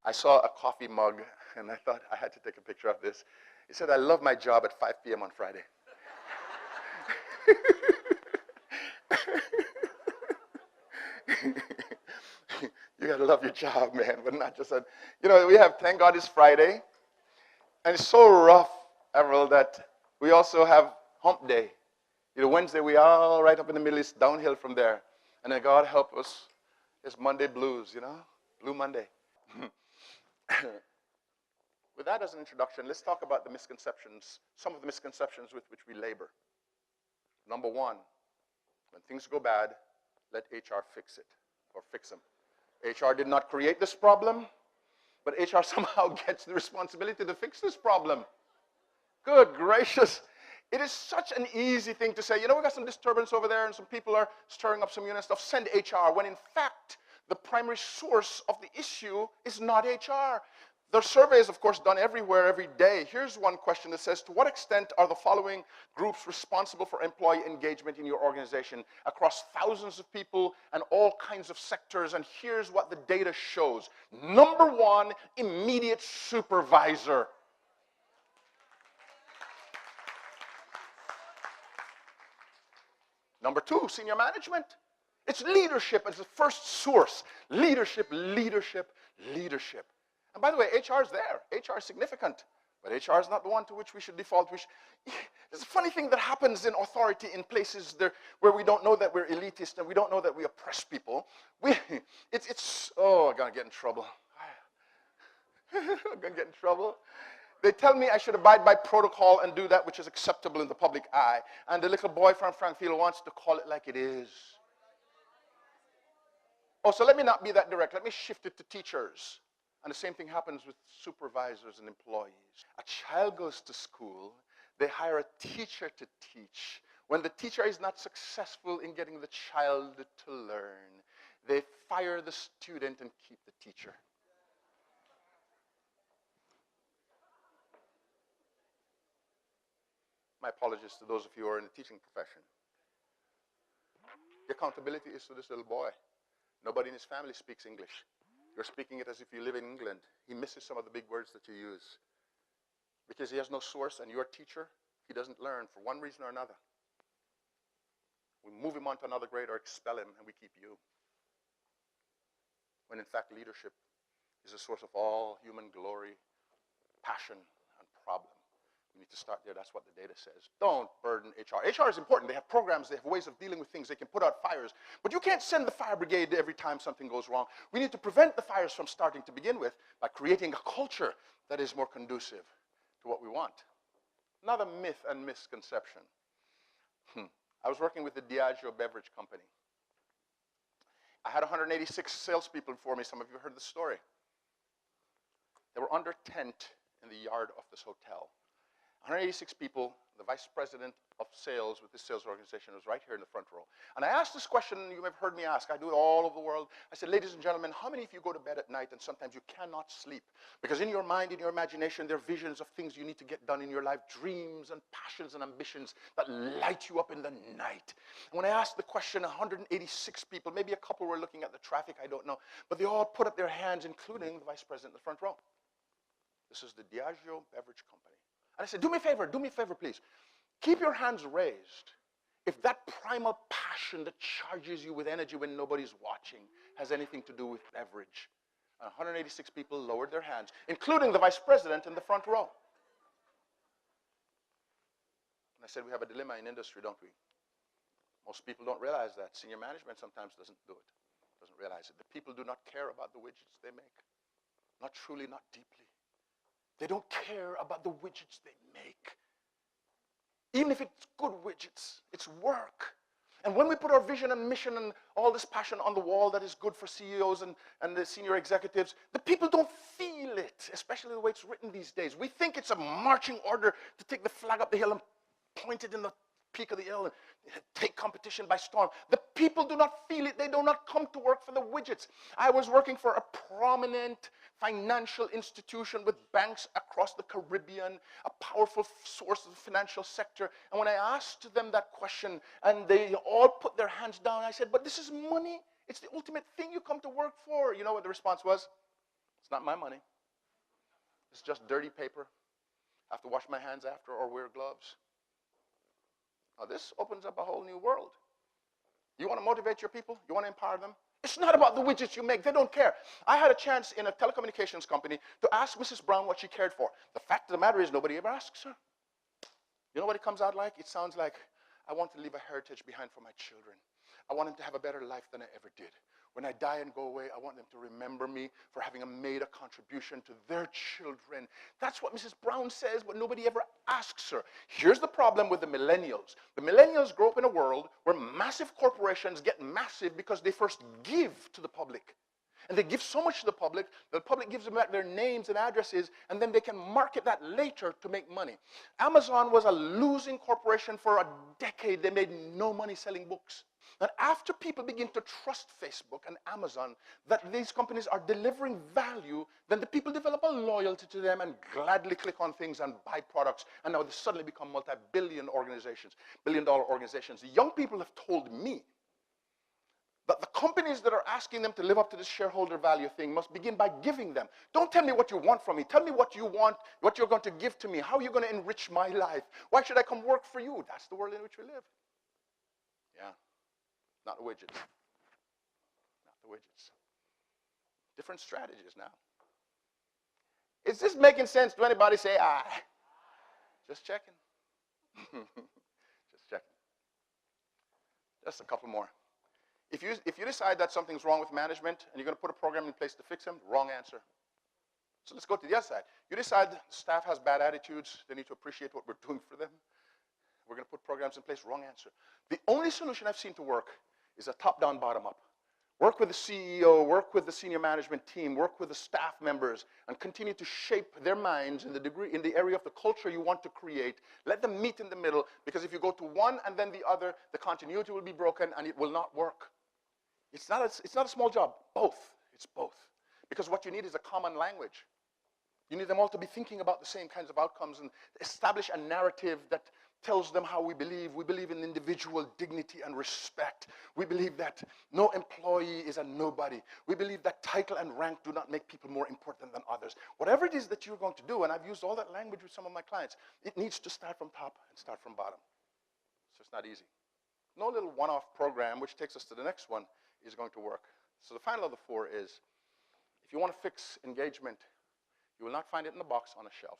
I saw a coffee mug, and I thought I had to take a picture of this. It said, I love my job at 5 p.m. on Friday. You got to love your job, man, but not just that. You know, we have, thank God it's Friday, and it's so rough, Avril, that we also have hump day. You know, Wednesday, we are right up in the middle, it's downhill from there. And then God help us, it's Monday blues, you know, Blue Monday. With that as an introduction, let's talk about the misconceptions, some of the misconceptions with which we labor. Number one, when things go bad, let HR fix it, or fix them. HR did not create this problem, but HR somehow gets the responsibility to fix this problem. Good gracious. It is such an easy thing to say, you know, we got some disturbance over there and some people are stirring up some unit stuff, send HR, when in fact, the primary source of the issue is not HR. There are surveys, of course, done everywhere, every day. Here's one question that says, to what extent are the following groups responsible for employee engagement in your organization across thousands of people and all kinds of sectors? And here's what the data shows. Number one, immediate supervisor. Number two, senior management. It's leadership as the first source. Leadership, leadership, leadership. And by the way, HR is there. HR is significant. But HR is not the one to which we should default. There's a funny thing that happens in authority in places there where we don't know that we're elitist and we don't know that we oppress people. Oh, I'm going to get in trouble. I'm going to get in trouble. They tell me I should abide by protocol and do that which is acceptable in the public eye. And the little boy from Frankfield wants to call it like it is. Oh, so let me not be that direct. Let me shift it to teachers. And the same thing happens with supervisors and employees. A child goes to school. They hire a teacher to teach. When the teacher is not successful in getting the child to learn, they fire the student and keep the teacher. My apologies to those of you who are in the teaching profession. The accountability is to this little boy. Nobody in his family speaks English. You're speaking it as if you live in England. He misses some of the big words that you use. Because he has no source, and your teacher, he doesn't learn for one reason or another. We move him on to another grade or expel him, and we keep you. When in fact, leadership is the source of all human glory, passion, and problem. We need to start there. That's what the data says. Don't burden HR. HR is important. They have programs. They have ways of dealing with things. They can put out fires. But you can't send the fire brigade every time something goes wrong. We need to prevent the fires from starting to begin with by creating a culture that is more conducive to what we want. Another myth and misconception. I was working with the Diageo beverage company. I had 186 salespeople for me. Some of you heard the story. They were under tent in the yard of this hotel. 186 people, the vice president of sales with this sales organization was right here in the front row. And I asked this question, you may have heard me ask, I do it all over the world. I said, ladies and gentlemen, how many of you go to bed at night and sometimes you cannot sleep? Because in your mind, in your imagination, there are visions of things you need to get done in your life, dreams and passions and ambitions that light you up in the night. And when I asked the question, 186 people, maybe a couple were looking at the traffic, I don't know, but they all put up their hands, including the vice president in the front row. This is the Diageo beverage company. And I said, do me a favor, please. Keep your hands raised if that primal passion that charges you with energy when nobody's watching has anything to do with beverage. And 186 people lowered their hands, including the vice president in the front row. And I said, we have a dilemma in industry, don't we? Most people don't realize that. Senior management sometimes doesn't do it, doesn't realize it. The people do not care about the widgets they make. Not truly, not deeply. They don't care about the widgets they make. Even if it's good widgets, it's work. And when we put our vision and mission and all this passion on the wall that is good for CEOs and the senior executives, the people don't feel it, especially the way it's written these days. We think it's a marching order to take the flag up the hill and point it in the peak of the hill and take competition by storm. The people do not feel it. They do not come to work for the widgets. I was working for a prominent financial institution with banks across the Caribbean, a powerful source of the financial sector. And when I asked them that question, and they all put their hands down, I said, but this is money. It's the ultimate thing you come to work for. You know what the response was? It's not my money. It's just dirty paper. I have to wash my hands after or wear gloves. Now this opens up a whole new world. You want to motivate your people? You want to empower them? It's not about the widgets you make. They don't care. I had a chance in a telecommunications company to ask Mrs. Brown what she cared for. The fact of the matter is nobody ever asks her. You know what it comes out like? It sounds like, I want to leave a heritage behind for my children. I want them to have a better life than I ever did. When I die and go away, I want them to remember me for having made a contribution to their children. That's what Mrs. Brown says, but nobody ever asks her. Here's the problem with the millennials. The millennials grow up in a world where massive corporations get massive because they first give to the public. And they give so much to the public gives them back their names and addresses, and then they can market that later to make money. Amazon was a losing corporation for a decade. They made no money selling books. And after people begin to trust Facebook and Amazon that these companies are delivering value, then the people develop a loyalty to them and gladly click on things and buy products. And now they suddenly become multi-billion organizations, billion-dollar organizations. The young people have told me that the companies that are asking them to live up to this shareholder value thing must begin by giving them. Don't tell me what you want from me. Tell me what you want, what you're going to give to me, how you're going to enrich my life. Why should I come work for you? That's the world in which we live. Yeah. Not the widgets. Not the widgets. Different strategies now. Is this making sense to anybody? Say, ah. Just checking. Just checking. Just a couple more. If you decide that something's wrong with management and you're going to put a program in place to fix them, wrong answer. So let's go to the other side. You decide the staff has bad attitudes, they need to appreciate what we're doing for them. We're going to put programs in place, wrong answer. The only solution I've seen to work is a top-down, bottom-up. Work with the CEO, work with the senior management team, work with the staff members, and continue to shape their minds in the area of the culture you want to create. Let them meet in the middle, because if you go to one and then the other, the continuity will be broken and it will not work. It's not a small job. Both. It's both. Because what you need is a common language. You need them all to be thinking about the same kinds of outcomes and establish a narrative that tells them how we believe. We believe in individual dignity and respect. We believe that no employee is a nobody. We believe that title and rank do not make people more important than others. Whatever it is that you're going to do, and I've used all that language with some of my clients, it needs to start from top and start from bottom. So it's not easy. No little one-off program, which takes us to the next one, is going to work. So the final of the four is, if you want to fix engagement, you will not find it in the box on a shelf.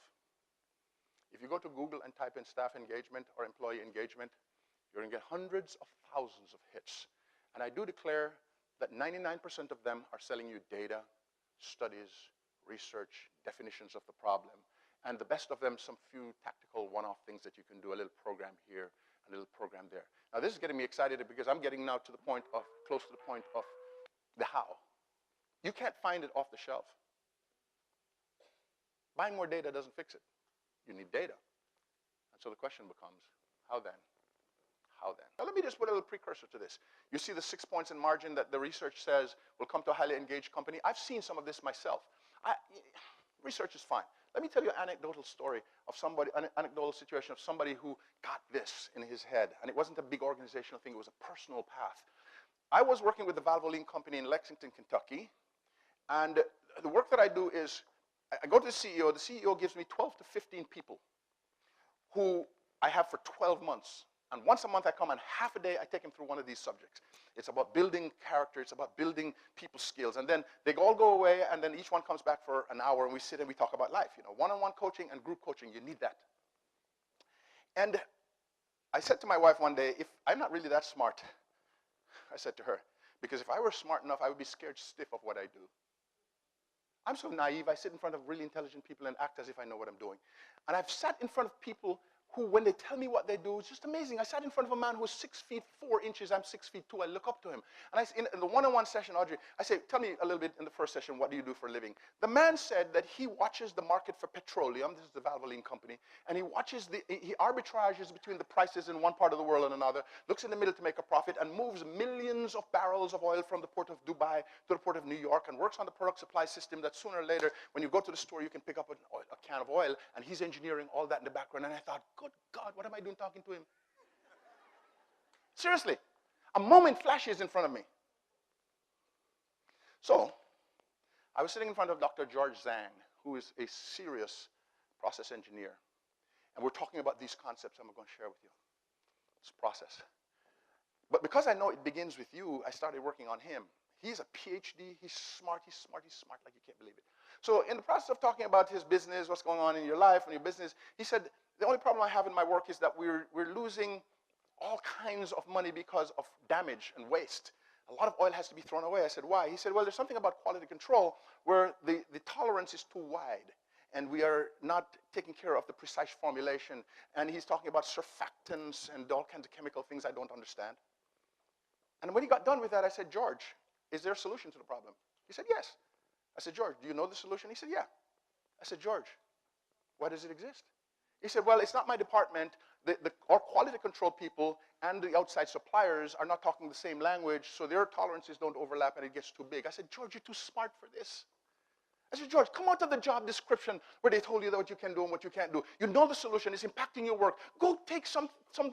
If you go to Google and type in staff engagement or employee engagement, you're going to get hundreds of thousands of hits. And I do declare that 99% of them are selling you data, studies, research, definitions of the problem, and the best of them, some few tactical one-off things that you can do, a little program here, a little program there. Now this is getting me excited because I'm getting now to the point of, close to the point of the how. You can't find it off the shelf. Buying more data doesn't fix it. You need data. And so the question becomes, how then? How then? Now let me just put a little precursor to this. You see the 6 points in margin that the research says will come to a highly engaged company. I've seen some of this myself. Research is fine. Let me tell you an anecdotal story of somebody, an anecdotal situation of somebody who got this in his head. And it wasn't a big organizational thing, it was a personal path. I was working with the Valvoline company in Lexington, Kentucky. And the work that I do is, I go to the CEO gives me 12 to 15 people who I have for 12 months. And once a month I come and half a day I take them through one of these subjects. It's about building character, it's about building people's skills. And then they all go away and then each one comes back for an hour and we sit and we talk about life. You know, one-on-one coaching and group coaching, you need that. And I said to my wife one day, if I'm not really that smart, I said to her, because if I were smart enough, I would be scared stiff of what I do. I'm so naive, I sit in front of really intelligent people and act as if I know what I'm doing. And I've sat in front of people who, when they tell me what they do, it's just amazing. I sat in front of a man who was 6 feet 4 inches, I'm 6 feet 2, I look up to him. And in the one-on-one session, Audrey, I say, tell me a little bit in the first session, what do you do for a living? The man said that he watches the market for petroleum, this is the Valvoline company, and he watches, he arbitrages between the prices in one part of the world and another, looks in the middle to make a profit, and moves millions of barrels of oil from the port of Dubai to the port of New York, and works on the product supply system that sooner or later, when you go to the store, you can pick up a can of oil, and he's engineering all that in the background. And I thought, good God, what am I doing talking to him? Seriously, a moment flashes in front of me. So I was sitting in front of Dr. George Zhang, who is a serious process engineer. And we're talking about these concepts I'm going to share with you. This process. But because I know it begins with you, I started working on him. He's a PhD. He's smart like you can't believe it. So in the process of talking about his business, what's going on in your life and your business, he said, the only problem I have in my work is that we're losing all kinds of money because of damage and waste. A lot of oil has to be thrown away. I said, why? He said, well, there's something about quality control where the tolerance is too wide, and we are not taking care of the precise formulation. And he's talking about surfactants and all kinds of chemical things I don't understand. And when he got done with that, I said, George, is there a solution to the problem? He said, yes. I said, George, do you know the solution? He said, yeah. I said, George, why does it exist? He said, well, it's not my department. Our quality control people and the outside suppliers are not talking the same language, so their tolerances don't overlap and it gets too big. I said, George, you're too smart for this. I said, George, come out of the job description where they told you what you can do and what you can't do. You know the solution. It's impacting your work. Go take some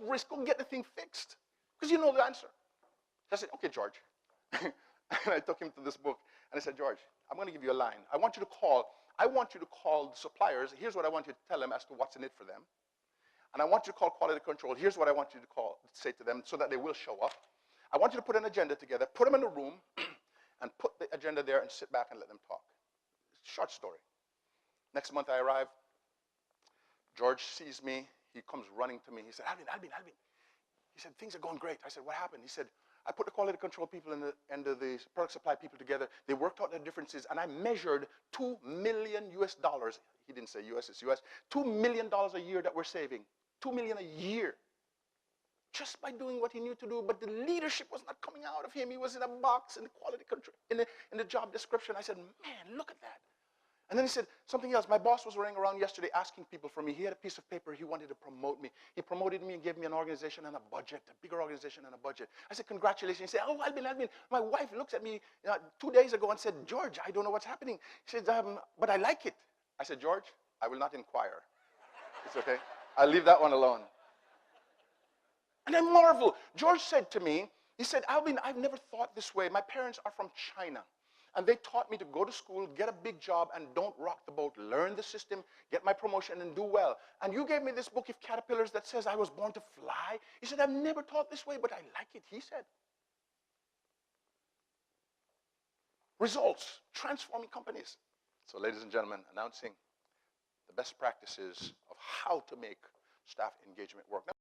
risk. Go get the thing fixed because you know the answer. So I said, okay, George. And I took him to this book, and I said, George, I'm going to give you a line. I want you to call the suppliers. Here's what I want you to tell them as to what's in it for them. And I want you to call quality control. Here's what I want you to say to them so that they will show up. I want you to put an agenda together, put them in a room, and put the agenda there and sit back and let them talk. Short story. Next month I arrive. George sees me. He comes running to me. He said, Alvin. He said, things are going great. I said, what happened? He said, I put the quality control people and the product supply people together. They worked out their differences, and I measured $2 million US. He didn't say US, it's US. $2 million a year that we're saving. $2 million a year. Just by doing what he knew to do, but the leadership was not coming out of him. He was in a box in the quality control, in the job description. I said, man, look at that. And then he said something else. My boss was running around yesterday asking people for me. He had a piece of paper. He wanted to promote me. He promoted me and gave me an organization and a budget, a bigger organization and a budget. I said, congratulations. He said, oh, Alvin. My wife looks at me 2 days ago and said, George, I don't know what's happening. He said, but I like it. I said, George, I will not inquire. It's okay. I'll leave that one alone. And I marvel. George said to me, he said, Alvin, I've never thought this way. My parents are from China. And they taught me to go to school, get a big job, and don't rock the boat. Learn the system, get my promotion, and do well. And you gave me this book of caterpillars that says I was born to fly. He said, I've never taught this way, but I like it, he said. Results, transforming companies. So ladies and gentlemen, announcing the best practices of how to make staff engagement work. Now,